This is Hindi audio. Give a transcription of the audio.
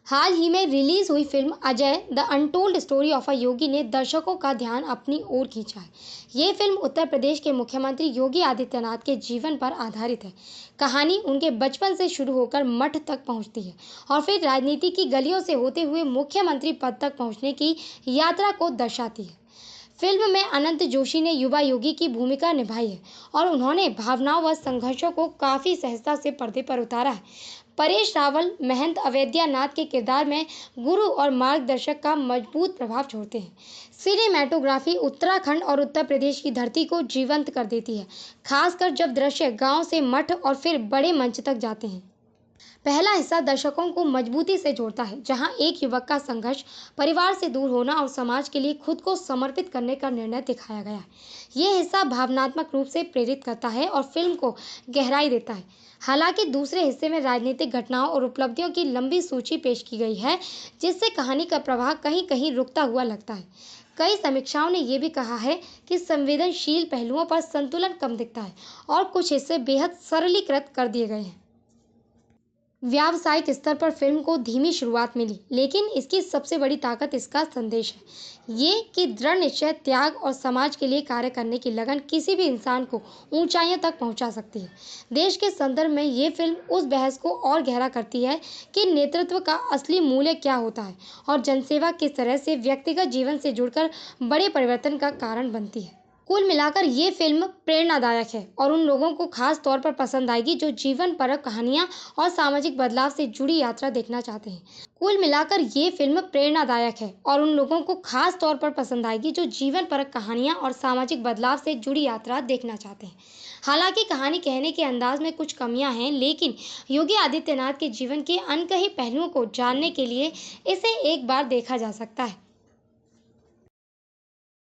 हाल ही में रिलीज हुई film Ajay the untold story of a Yogi ने दर्शकों का ध्यान अपनी ओर खींचा है। ये फिल्म उत्तर प्रदेश के मुख्यमंत्री योगी आदित्यनाथ के जीवन पर आधारित है। कहानी उनके बचपन से शुरू होकर मठ तक पहुंचती है और फिर राजनीति की गलियों से होते हुए मुख्यमंत्री पद तक पहुंचने की यात्रा को दर्शाती है। फिल्म में अनंत जोशी ने युवा योगी की भूमिका निभाई है और उन्होंने भावनाओं व संघर्षों को काफी सहजता से पर्दे पर उतारा है। परेश रावल महंत अवैद्यनाथ के किरदार में गुरु और मार्गदर्शक का मजबूत प्रभाव छोड़ते हैं। सिनेमैटोग्राफी उत्तराखंड और उत्तर प्रदेश की धरती को जीवंत कर देती है, खासकर जब दृश्य गांव से मठ और फिर बड़े मंच तक जाते हैं। पहला हिस्सा दर्शकों को मजबूती से जोड़ता है, जहां एक युवक का संघर्ष, परिवार से दूर होना और समाज के लिए खुद को समर्पित करने का निर्णय दिखाया गया है। ये हिस्सा भावनात्मक रूप से प्रेरित करता है और फिल्म को गहराई देता है। हालांकि दूसरे हिस्से में राजनीतिक घटनाओं और उपलब्धियों की लंबी सूची पेश की गई है, जिससे कहानी का प्रवाह कहीं कहीं रुकता हुआ लगता है। कई समीक्षाओं ने यह भी कहा है कि संवेदनशील पहलुओं पर संतुलन कम दिखता है और कुछ हिस्से बेहद सरलीकृत कर दिए गए हैं। व्यावसायिक स्तर पर फिल्म को धीमी शुरुआत मिली, लेकिन इसकी सबसे बड़ी ताकत इसका संदेश है। ये कि दृढ़ निश्चय, त्याग और समाज के लिए कार्य करने की लगन किसी भी इंसान को ऊंचाइयों तक पहुंचा सकती है। देश के संदर्भ में ये फिल्म उस बहस को और गहरा करती है कि नेतृत्व का असली मूल्य क्या होता है और जनसेवा किस तरह से व्यक्तिगत जीवन से जुड़कर बड़े परिवर्तन का कारण बनती है। कुल मिलाकर ये फिल्म प्रेरणादायक है और उन लोगों को खास तौर पर पसंद आएगी जो जीवन परक कहानियां और सामाजिक बदलाव से जुड़ी यात्रा देखना चाहते हैं। कुल मिलाकर ये फिल्म प्रेरणादायक है और उन लोगों को खास तौर पर पसंद आएगी जो जीवन परक कहानियां और सामाजिक बदलाव से जुड़ी यात्रा देखना चाहते हैं। हालांकि कहानी कहने के अंदाज में कुछ कमियां हैं, लेकिन योगी आदित्यनाथ के जीवन के अनकही पहलुओं को जानने के लिए इसे एक बार देखा जा सकता है।